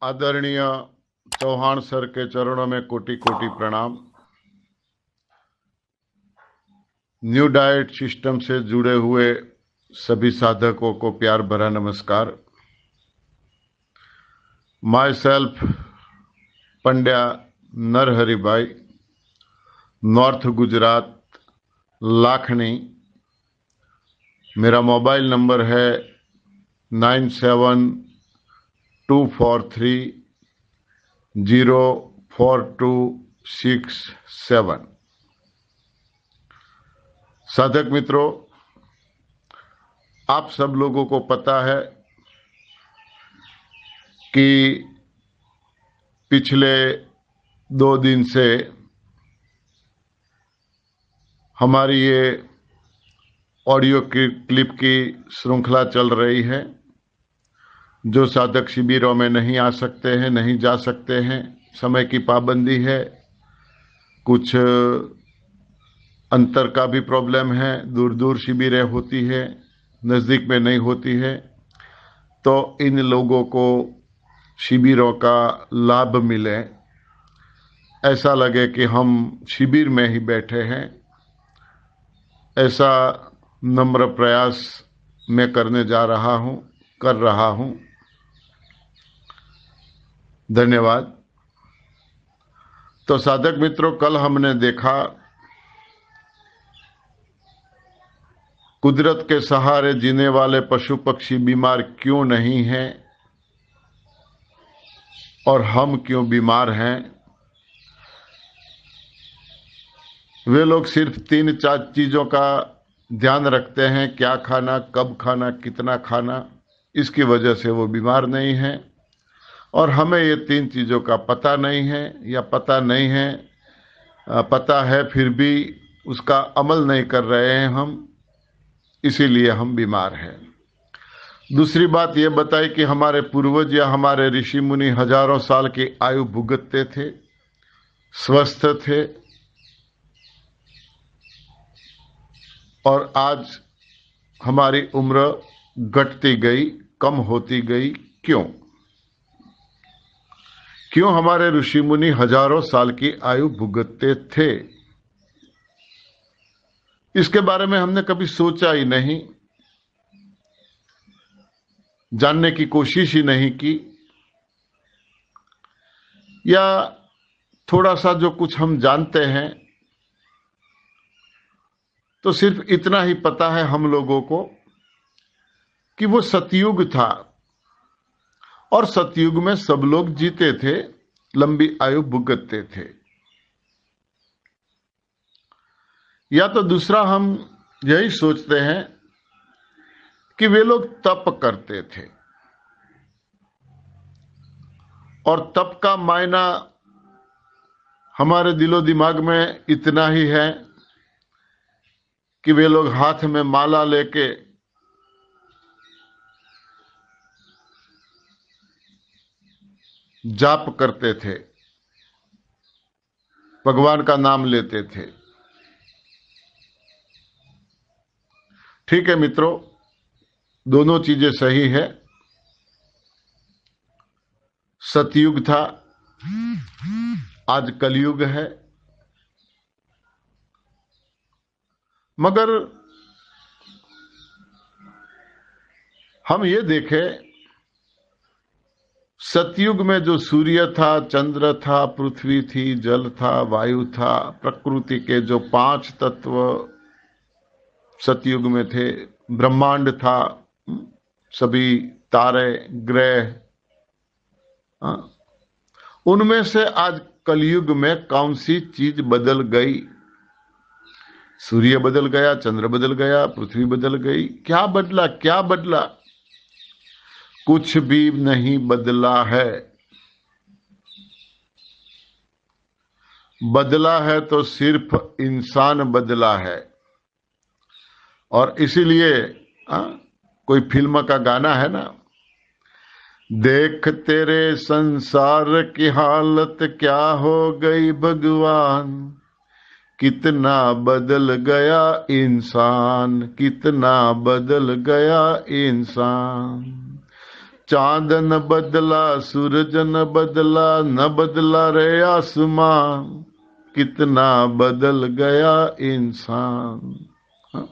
आदरणीय चौहान सर के चरणों में कोटि कोटि प्रणाम। न्यू डाइट सिस्टम से जुड़े हुए सभी साधकों को प्यार भरा नमस्कार। माई सेल्फ पंड्या नरहरि भाई, नॉर्थ गुजरात, लाखनी। मेरा मोबाइल नंबर है 9724304267। साधक मित्रों, आप सब लोगों को पता है कि पिछले 2 दिन से हमारी ये ऑडियो क्लिप की श्रृंखला चल रही है। जो साधक शिविरों में नहीं आ सकते हैं, नहीं जा सकते हैं, समय की पाबंदी है, कुछ अंतर का भी प्रॉब्लम है, दूर दूर शिविरें होती है, नज़दीक में नहीं होती है, तो इन लोगों को शिविरों का लाभ मिले, ऐसा लगे कि हम शिविर में ही बैठे हैं, ऐसा नम्र प्रयास मैं करने जा रहा हूं, कर रहा हूं। धन्यवाद। तो साधक मित्रों, कल हमने देखा कुदरत के सहारे जीने वाले पशु पक्षी बीमार क्यों नहीं हैं और हम क्यों बीमार हैं। वे लोग सिर्फ 3-4 चीजों का ध्यान रखते हैं, क्या खाना, कब खाना, कितना खाना, इसकी वजह से वो बीमार नहीं हैं। और हमें ये 3 चीजों का पता नहीं है, या पता नहीं है, पता है फिर भी उसका अमल नहीं कर रहे हैं हम, इसीलिए हम बीमार हैं। दूसरी बात ये बताई कि हमारे पूर्वज या हमारे ऋषि मुनि हजारों साल की आयु भुगतते थे, स्वस्थ थे, और आज हमारी उम्र घटती गई, कम होती गई। क्यों क्यों हमारे ऋषि मुनि हजारों साल की आयु भुगतते थे, इसके बारे में हमने कभी सोचा ही नहीं, जानने की कोशिश ही नहीं की, या थोड़ा सा जो कुछ हम जानते हैं तो सिर्फ इतना ही पता है हम लोगों को कि वो सतयुग था और सतयुग में सब लोग जीते थे, लंबी आयु भुगतते थे। या तो दूसरा हम यही सोचते हैं कि वे लोग तप करते थे, और तप का मायना हमारे दिलो दिमाग में इतना ही है कि वे लोग हाथ में माला लेके जाप करते थे, भगवान का नाम लेते थे। ठीक है मित्रों, दोनों चीजें सही है। सतयुग था, आज कलयुग है, मगर हम ये देखें, सतयुग में जो सूर्य था, चंद्र था, पृथ्वी थी, जल था, वायु था, प्रकृति के जो 5 तत्व सतयुग में थे, ब्रह्मांड था, सभी तारे, ग्रह, उनमें से आज कलयुग में कौन सी चीज बदल गई। सूर्य बदल गया, चंद्र बदल गया, पृथ्वी बदल गई, क्या बदला, क्या बदला? कुछ भी नहीं बदला है। बदला है तो सिर्फ इंसान बदला है। और इसीलिए कोई फिल्म का गाना है ना, देख तेरे संसार की हालत क्या हो गई भगवान, कितना बदल गया इंसान, कितना बदल गया इंसान। चांद न बदला, सूरज न बदला, न बदला रे आसमां, कितना बदल गया इंसान। हाँ?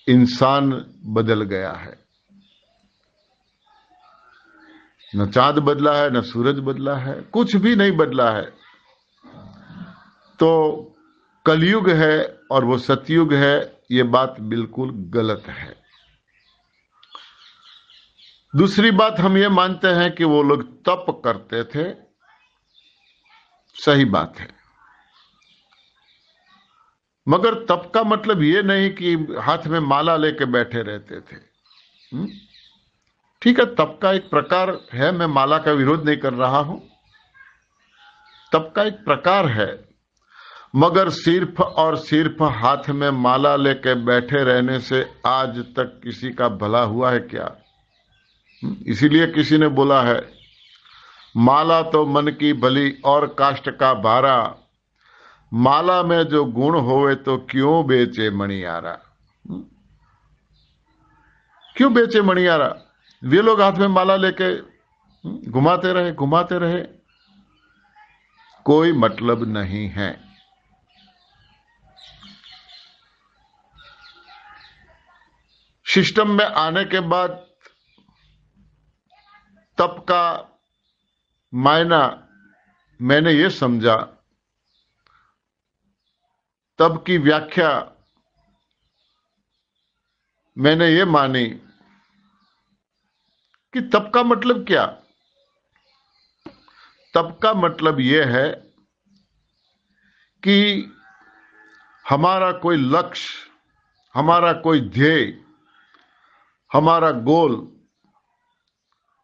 इंसान बदल गया है। न चांद बदला है, न सूरज बदला है, कुछ भी नहीं बदला है। तो कलयुग है और वो सतयुग है, ये बात बिल्कुल गलत है। दूसरी बात, हम ये मानते हैं कि वो लोग तप करते थे, सही बात है, मगर तप का मतलब ये नहीं कि हाथ में माला लेके बैठे रहते थे। ठीक है, तप का एक प्रकार है, मैं माला का विरोध नहीं कर रहा हूं, तप का एक प्रकार है, मगर सिर्फ और सिर्फ हाथ में माला लेके बैठे रहने से आज तक किसी का भला हुआ है क्या? इसीलिए किसी ने बोला है, माला तो मन की भली और काष्ठ का भारा, माला में जो गुण होवे तो क्यों बेचे मणियारा। क्यों बेचे मणियारा? वे लोग हाथ में माला लेके घुमाते रहे, कोई मतलब नहीं है। सिस्टम में आने के बाद तप का मायना मैंने ये समझा, तप की व्याख्या मैंने ये मानी कि तप का मतलब क्या? तप का मतलब यह है कि हमारा कोई लक्ष्य, हमारा कोई ध्येय, हमारा गोल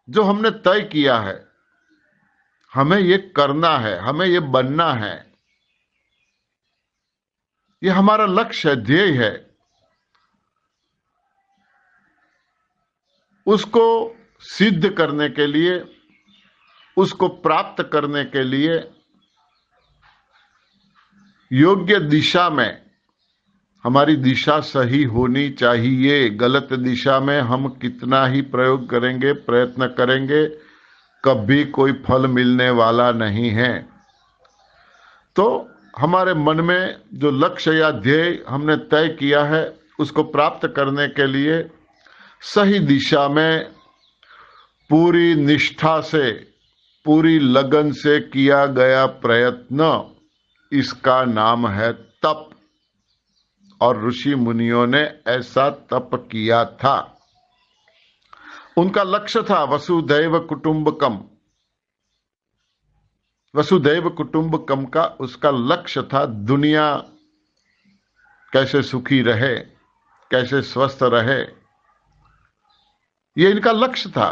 जो हमने तय किया है, हमें ये करना है, हमें ये बनना है, ये हमारा लक्ष्य है, ध्येय है, उसको सिद्ध करने के लिए, उसको प्राप्त करने के लिए योग्य दिशा में हमारी दिशा सही होनी चाहिए। गलत दिशा में हम कितना ही प्रयोग करेंगे, प्रयत्न करेंगे, कभी कोई फल मिलने वाला नहीं है। तो हमारे मन में जो लक्ष्य या ध्येय हमने तय किया है, उसको प्राप्त करने के लिए सही दिशा में पूरी निष्ठा से, पूरी लगन से किया गया प्रयत्न, इसका नाम है तप। और ऋषि मुनियों ने ऐसा तप किया था। उनका लक्ष्य था वसुधैव कुटुंबकम। वसुधैव कुटुंबकम का उसका लक्ष्य था दुनिया कैसे सुखी रहे, कैसे स्वस्थ रहे, ये इनका लक्ष्य था।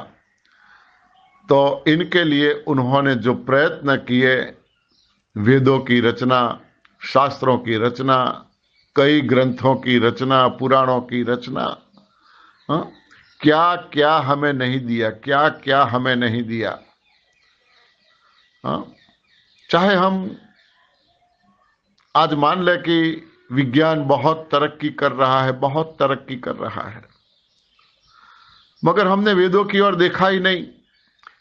तो इनके लिए उन्होंने जो प्रयत्न किए, वेदों की रचना, शास्त्रों की रचना, कई ग्रंथों की रचना, पुराणों की रचना, क्या क्या हमें नहीं दिया, क्या क्या हमें नहीं दिया। चाहे हम आज मान लें कि विज्ञान बहुत तरक्की कर रहा है, बहुत तरक्की कर रहा है, मगर हमने वेदों की ओर देखा ही नहीं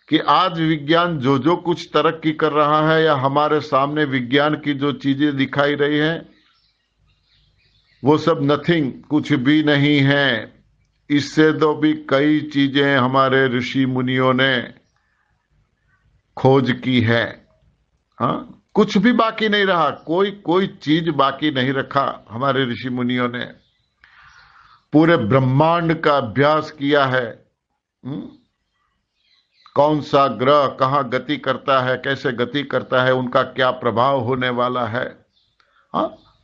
कि आज विज्ञान जो जो कुछ तरक्की कर रहा है, या हमारे सामने विज्ञान की जो चीजें दिखाई रही हैं, वो सब नथिंग, कुछ भी नहीं है। इससे तो भी कई चीजें हमारे ऋषि मुनियों ने खोज की है। कुछ भी बाकी नहीं रहा, कोई चीज बाकी नहीं रखा हमारे ऋषि मुनियों ने। पूरे ब्रह्मांड का अभ्यास किया है। कौन सा ग्रह कहां गति करता है, कैसे गति करता है, उनका क्या प्रभाव होने वाला है,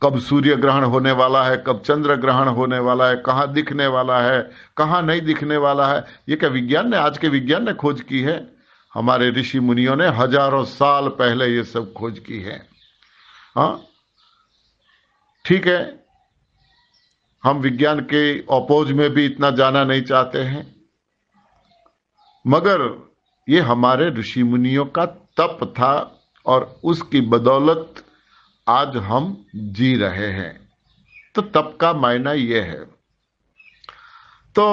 कब सूर्य ग्रहण होने वाला है, कब चंद्र ग्रहण होने वाला है, कहां दिखने वाला है, कहां नहीं दिखने वाला है, ये क्या विज्ञान ने, आज के विज्ञान ने खोज की है? हमारे ऋषि मुनियों ने हजारों साल पहले ये सब खोज की है। ठीक है, हम विज्ञान के अपोज में भी इतना जाना नहीं चाहते हैं, मगर ये हमारे ऋषि मुनियों का तप था और उसकी बदौलत आज हम जी रहे हैं। तो तप का मायना ये है। तो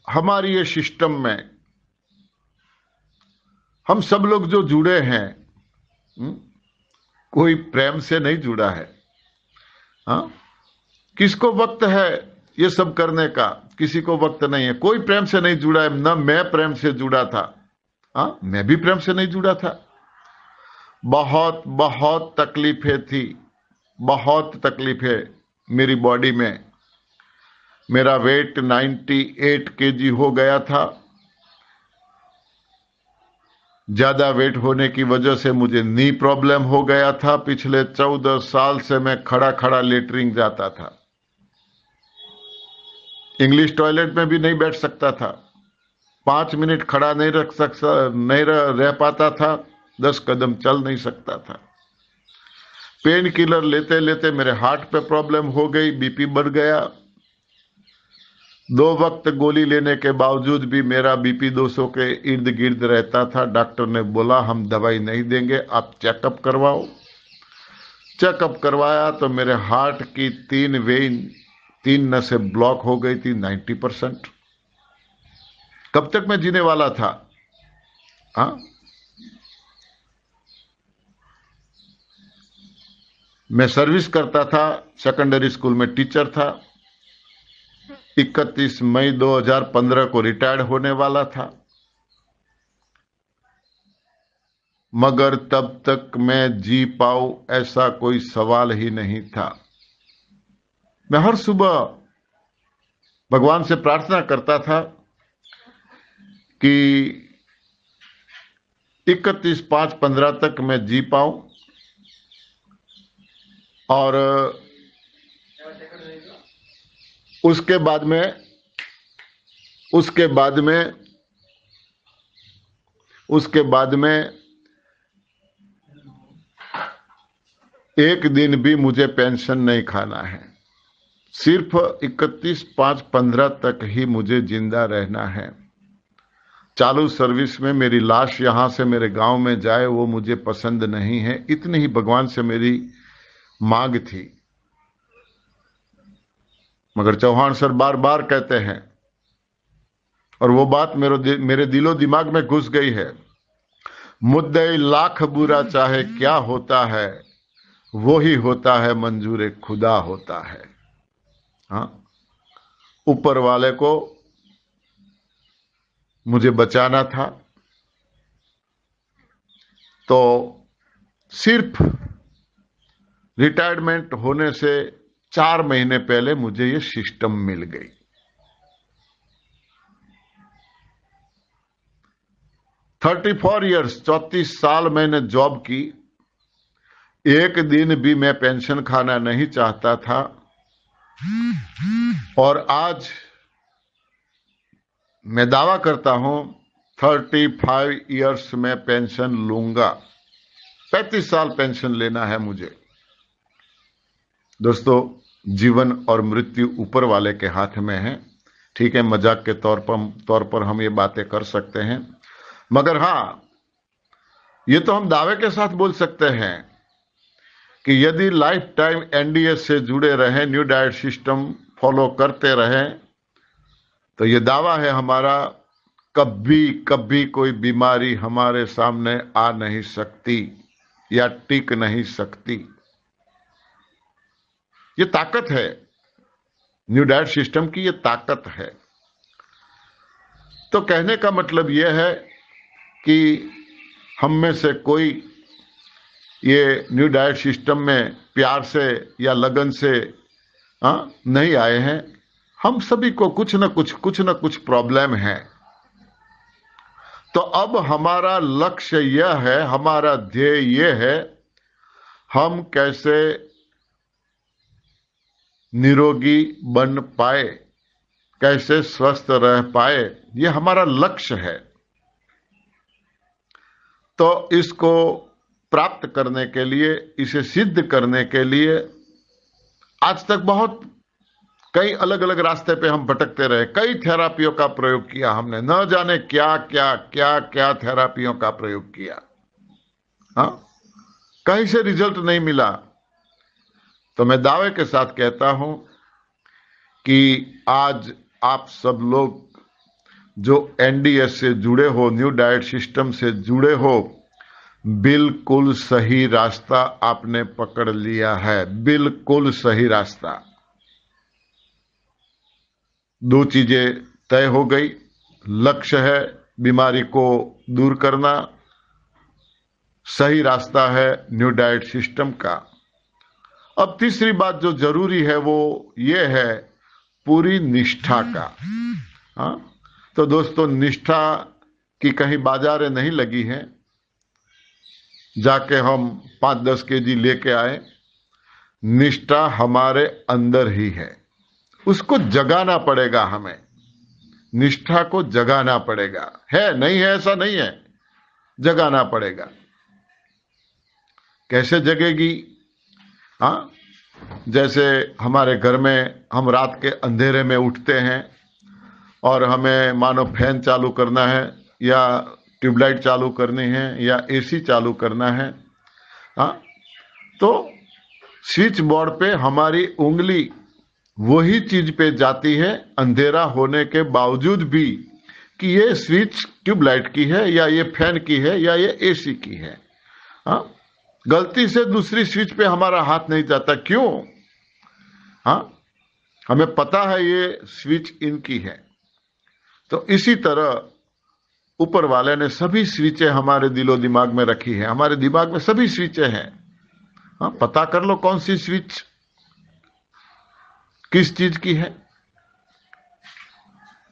हमारी ये सिस्टम में हम सब लोग जो जुड़े हैं, कोई प्रेम से नहीं जुड़ा है। हाँ, किसको वक्त है ये सब करने का? किसी को वक्त नहीं है। कोई प्रेम से नहीं जुड़ा है। न मैं प्रेम से जुड़ा था। हाँ, मैं भी प्रेम से नहीं जुड़ा था। बहुत बहुत तकलीफें थी, बहुत तकलीफें मेरी बॉडी में। मेरा वेट 98 केजी हो गया था। ज्यादा वेट होने की वजह से मुझे नी प्रॉब्लम हो गया था। पिछले 14 साल से मैं खड़ा खड़ा लेटरिन जाता था। इंग्लिश टॉयलेट में भी नहीं बैठ सकता था। 5 मिनट खड़ा नहीं रख सकता, नहीं रह पाता था। 10 कदम चल नहीं सकता था। पेन किलर लेते लेते मेरे हार्ट पे प्रॉब्लम हो गई, बीपी बढ़ गया। 2 वक्त गोली लेने के बावजूद भी मेरा बीपी 200 के इर्द गिर्द रहता था। डॉक्टर ने बोला हम दवाई नहीं देंगे, आप चेकअप करवाओ। चेकअप करवाया तो मेरे हार्ट की 3 वेन, 3 नसें ब्लॉक हो गई थी 90%। कब तक मैं जीने वाला था? हाँ, मैं सर्विस करता था, सेकेंडरी स्कूल में टीचर था। 31 मई 2015 को रिटायर्ड होने वाला था। मगर तब तक मैं जी पाऊं ऐसा कोई सवाल ही नहीं था। मैं हर सुबह भगवान से प्रार्थना करता था कि 31/5/15 तक मैं जी पाऊं और उसके बाद में एक दिन भी मुझे पेंशन नहीं खाना है। सिर्फ 31/5/15 तक ही मुझे जिंदा रहना है। चालू सर्विस में मेरी लाश यहां से मेरे गांव में जाए वो मुझे पसंद नहीं है। इतनी ही भगवान से मेरी मांग थी। मगर चौहान सर बार बार कहते हैं, और वो बात मेरे दिलो दिमाग में घुस गई है, मुद्दई लाख बुरा चाहे क्या होता है, वो ही होता है मंजूर खुदा होता है। हाँ, ऊपर वाले को मुझे बचाना था। तो सिर्फ रिटायरमेंट होने से 4 महीने पहले मुझे ये सिस्टम मिल गई। 34 ईयर्स, 34 साल मैंने जॉब की। एक दिन भी मैं पेंशन खाना नहीं चाहता था। और आज मैं दावा करता हूं 35 ईयर्स में पेंशन लूंगा। 35 साल पेंशन लेना है मुझे। दोस्तों, जीवन और मृत्यु ऊपर वाले के हाथ में है। ठीक है, मजाक के तौर पर हम ये बातें कर सकते हैं। मगर हां, ये तो हम दावे के साथ बोल सकते हैं कि यदि लाइफ टाइम एनडीएस से जुड़े रहें, न्यू डाइट सिस्टम फॉलो करते रहें, तो ये दावा है हमारा, कभी कभी कोई बीमारी हमारे सामने आ नहीं सकती या टिक नहीं सकती। ये ताकत है, न्यू डाइट सिस्टम की ये ताकत है। तो कहने का मतलब यह है कि हम में से कोई ये न्यू डाइट सिस्टम में प्यार से या लगन से नहीं आए हैं। हम सभी को कुछ न कुछ प्रॉब्लम है। तो अब हमारा लक्ष्य यह है, हमारा ध्येय यह है, हम कैसे निरोगी बन पाए, कैसे स्वस्थ रह पाए, यह हमारा लक्ष्य है। तो इसको प्राप्त करने के लिए, इसे सिद्ध करने के लिए आज तक बहुत कई अलग अलग रास्ते पे हम भटकते रहे। कई थेरापियों का प्रयोग किया हमने, न जाने क्या क्या क्या क्या थेरापियों का प्रयोग किया। हाँ, कहीं से रिजल्ट नहीं मिला। तो मैं दावे के साथ कहता हूं कि आज आप सब लोग जो एनडीएस से जुड़े हो, न्यू डाइट सिस्टम से जुड़े हो, बिल्कुल सही रास्ता आपने पकड़ लिया है, बिल्कुल सही रास्ता। दो चीजें तय हो गई। लक्ष्य है बीमारी को दूर करना, सही रास्ता है न्यू डाइट सिस्टम का। अब तीसरी बात जो जरूरी है वो ये है पूरी निष्ठा का। हाँ, तो दोस्तों, निष्ठा की कहीं बाजारें नहीं लगी हैं जाके हम 5-10 केजी लेके आए। निष्ठा हमारे अंदर ही है, उसको जगाना पड़ेगा हमें। निष्ठा को जगाना पड़ेगा। है नहीं है ऐसा नहीं है, जगाना पड़ेगा। कैसे जगेगी? हाँ, जैसे हमारे घर में हम रात के अंधेरे में उठते हैं और हमें मानो फैन चालू करना है या ट्यूबलाइट चालू करनी है या एसी चालू करना है। हाँ, तो स्विच बोर्ड पे हमारी उंगली वही चीज पे जाती है अंधेरा होने के बावजूद भी कि ये स्विच ट्यूबलाइट की है या ये फैन की है या ये एसी की है। हाँ, गलती से दूसरी स्विच पे हमारा हाथ नहीं जाता। क्यों? हाँ, हमें पता है ये स्विच इनकी है। तो इसी तरह ऊपर वाले ने सभी स्विचें हमारे दिलो दिमाग में रखी है। हमारे दिमाग में सभी स्विचें हैं। हाँ, पता कर लो कौन सी स्विच किस चीज की है,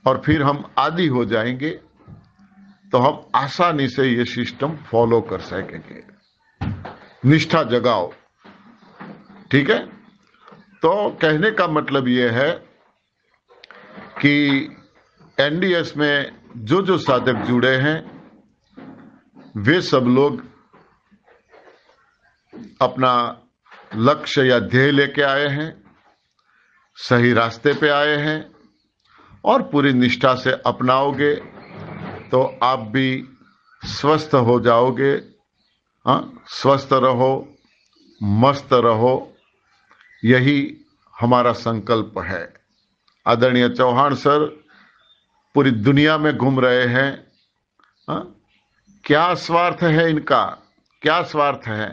और फिर हम आदी हो जाएंगे तो हम आसानी से ये सिस्टम फॉलो कर सकेंगे। निष्ठा जगाओ। ठीक है? तो कहने का मतलब ये है कि एनडीएस में जो जो साधक जुड़े हैं वे सब लोग अपना लक्ष्य या ध्येय लेके आए हैं, सही रास्ते पे आए हैं, और पूरी निष्ठा से अपनाओगे तो आप भी स्वस्थ हो जाओगे। हाँ, स्वस्थ रहो, मस्त रहो, यही हमारा संकल्प है। आदरणीय चौहान सर पूरी दुनिया में घूम रहे हैं। हाँ, क्या स्वार्थ है इनका, क्या स्वार्थ है?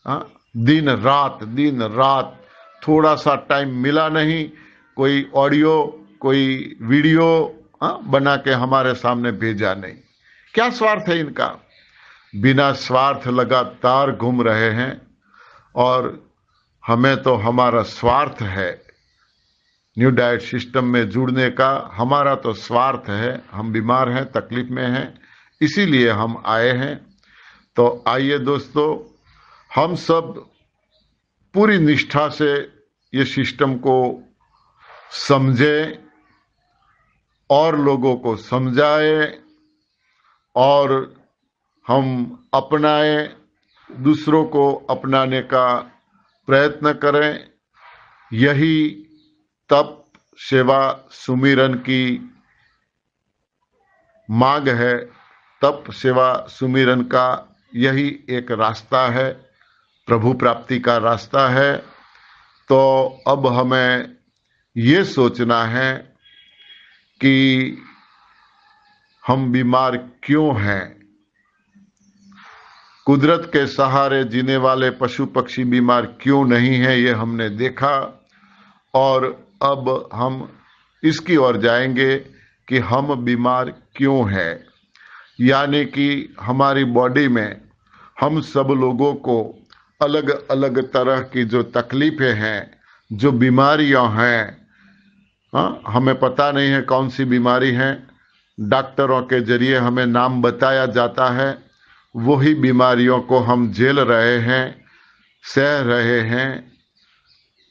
हाँ, दिन रात थोड़ा सा टाइम मिला नहीं, कोई ऑडियो कोई वीडियो बना के हमारे सामने भेजा नहीं। क्या स्वार्थ है इनका? बिना स्वार्थ लगातार घूम रहे हैं, और हमें तो हमारा स्वार्थ है न्यू डाइट सिस्टम में जुड़ने का। हमारा तो स्वार्थ है, हम बीमार हैं, तकलीफ में हैं, इसीलिए हम आए हैं। तो आइए दोस्तों, हम सब पूरी निष्ठा से ये सिस्टम को समझें और लोगों को समझाएं, और हम अपनाएं, दूसरों को अपनाने का प्रयत्न करें। यही तप सेवा सुमिरन की मांग है। तप सेवा सुमिरन का यही एक रास्ता है, प्रभु प्राप्ति का रास्ता है। तो अब हमें ये सोचना है कि हम बीमार क्यों हैं। कुदरत के सहारे जीने वाले पशु पक्षी बीमार क्यों नहीं हैं, ये हमने देखा, और अब हम इसकी ओर जाएंगे कि हम बीमार क्यों हैं। यानी कि हमारी बॉडी में हम सब लोगों को अलग अलग तरह की जो तकलीफें हैं, जो बीमारियां हैं, हमें पता नहीं है कौन सी बीमारी है। डॉक्टरों के जरिए हमें नाम बताया जाता है, वही बीमारियों को हम झेल रहे हैं, सह रहे हैं,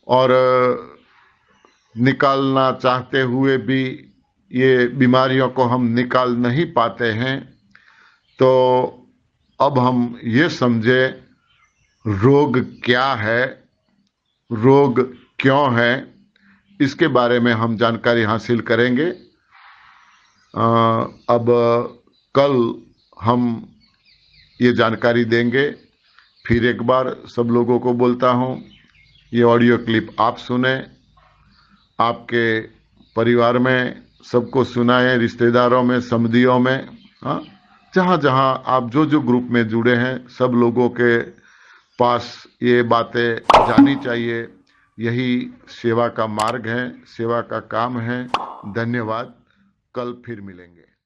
और निकालना चाहते हुए भी ये बीमारियों को हम निकाल नहीं पाते हैं। तो अब हम ये समझे रोग क्या है, रोग क्यों है, इसके बारे में हम जानकारी हासिल करेंगे। अब कल हम ये जानकारी देंगे। फिर एक बार सब लोगों को बोलता हूँ, ये ऑडियो क्लिप आप सुने, आपके परिवार में सबको सुनाएं, रिश्तेदारों में, समधियों में, हाँ, जहाँ जहाँ आप जो जो ग्रुप में जुड़े हैं सब लोगों के पास ये बातें जानी चाहिए। यही सेवा का मार्ग है, सेवा का काम है। धन्यवाद। कल फिर मिलेंगे।